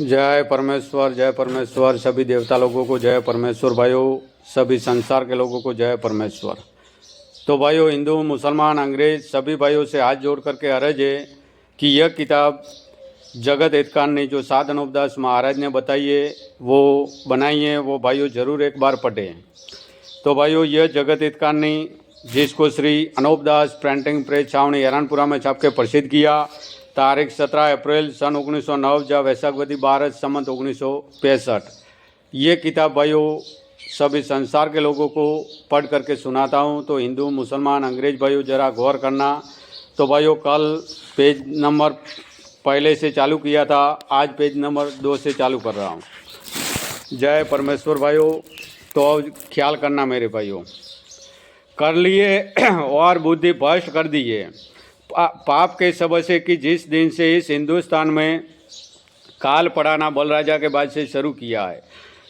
जय परमेश्वर, सभी देवता लोगों को जय परमेश्वर भाइयों, सभी संसार के लोगों को जय परमेश्वर। तो भाइयों, हिंदू मुसलमान अंग्रेज सभी भाइयों से हाथ जोड़ करके अर्ज है कि यह किताब जगत हितकारिणी जो साध अनूपदास महाराज ने बताई है, वो बनाई है, वो भाइयों ज़रूर एक बार पढ़ें। तो भाइयों, यह जगत हितकारिणी जिसको श्री अनूपदास प्रिंटिंग प्रेस छावनी हैरानपुरा में छाप के प्रसिद्ध किया, तारीख 17 अप्रैल सन 1909 जब वैशाखवती 12 संमत 1965। ये किताब भाइयों सभी संसार के लोगों को पढ़ करके सुनाता हूँ। तो हिंदू मुसलमान अंग्रेज भाइयों ज़रा गौर करना। तो भाइयों, कल पेज नंबर पहले से चालू किया था, आज पेज नंबर 2 से चालू कर रहा हूँ। जय परमेश्वर भाइयों। तो ख्याल करना मेरे भाइयों, कर लिए और बुद्धि भ्रष्ट कर दिए पाप के सबब से कि जिस दिन से इस हिंदुस्तान में काल पढ़ाना बलराजा के बाद से शुरू किया है,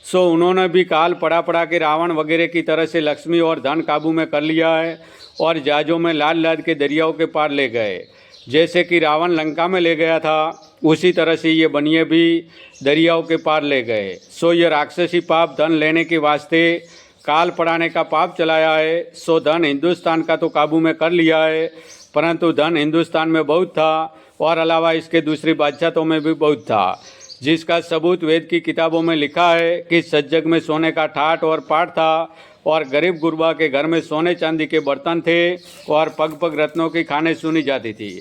सो उन्होंने भी काल पढ़ा के रावण वगैरह की तरह से लक्ष्मी और धन काबू में कर लिया है और जहाज़ों में लाद के दरियाओं के पार ले गए। जैसे कि रावण लंका में ले गया था, उसी तरह से ये बनिए भी दरियाओं के पार ले गए। सो ये राक्षसी पाप धन लेने के वास्ते काल पढ़ाने का पाप चलाया है। सो धन हिंदुस्तान का तो काबू में कर लिया है, परंतु धन हिंदुस्तान में बहुत था और अलावा इसके दूसरी बादशाहों में भी बहुत था, जिसका सबूत वेद की किताबों में लिखा है कि सज्जग में सोने का ठाट और पाट था और गरीब गुरबा के घर में सोने चांदी के बर्तन थे और पग पग रत्नों की खाने सुनी जाती थी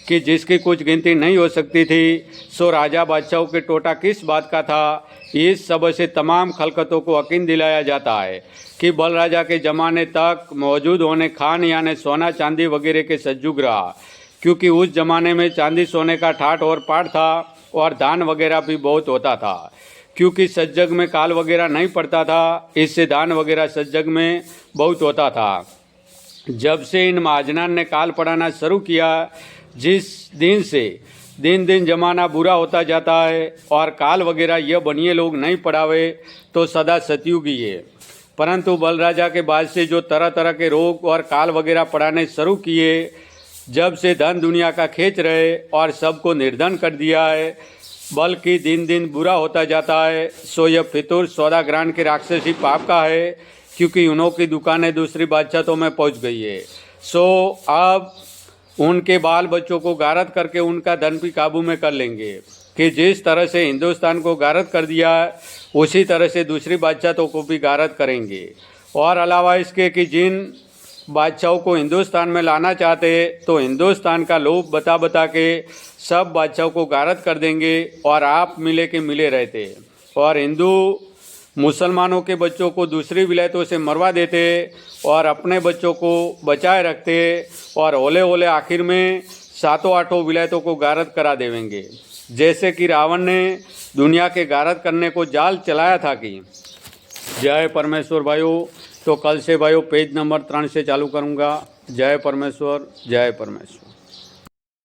कि जिसकी कुछ गिनती नहीं हो सकती थी। सो राजा बादशाहों के टोटा किस बात का था, इस सब से तमाम खलकतों को यकीन दिलाया जाता है कि बलराजा के ज़माने तक मौजूद होने खान यानी सोना चांदी वगैरह के सज्जुग रहा, क्योंकि उस ज़माने में चांदी सोने का ठाट और पाट था और धान वगैरह भी बहुत होता था। क्योंकि सज्जग में काल वगैरह नहीं पड़ता था, इससे धान वगैरह सज्जग में बहुत होता था। जब से इन महाजनान ने काल पढ़ाना शुरू किया, जिस दिन से दिन दिन जमाना बुरा होता जाता है और काल वगैरह यह बनिए लोग नहीं पढ़ावे तो सदा सतयुगी है। परंतु बलराजा के बाद से जो तरह तरह के रोग और काल वगैरह पढ़ाने शुरू किए, जब से धन दुनिया का खींच रहे और सबको निर्धन कर दिया है, बल्कि दिन दिन बुरा होता जाता है। सो यह फितूर सौदा ग्रांड के राक्षसी पाप का है, क्योंकि उन्हों की दुकानें दूसरी बादशाहों में पहुंच गई है। सो अब उनके बाल बच्चों को गारत करके उनका धन भी काबू में कर लेंगे कि जिस तरह से हिंदुस्तान को गारत कर दिया उसी तरह से दूसरी बादशाहों को भी गारत करेंगे। और अलावा इसके कि जिन बादशाहों को हिंदुस्तान में लाना चाहते तो हिंदुस्तान का लोभ बता के सब बादशाहों को गारत कर देंगे और आप मिले के मिले रहते और हिंदू मुसलमानों के बच्चों को दूसरी विलायतों से मरवा देते और अपने बच्चों को बचाए रखते और ओले ओले आखिर में 7-8 विलायतों को गारत करा देवेंगे। जैसे कि रावण ने दुनिया के गारत करने को जाल चलाया था कि जय परमेश्वर भाइयों। तो कल से भाइयों पेज नंबर 3 से चालू करूँगा। जय परमेश्वर, जय परमेश्वर।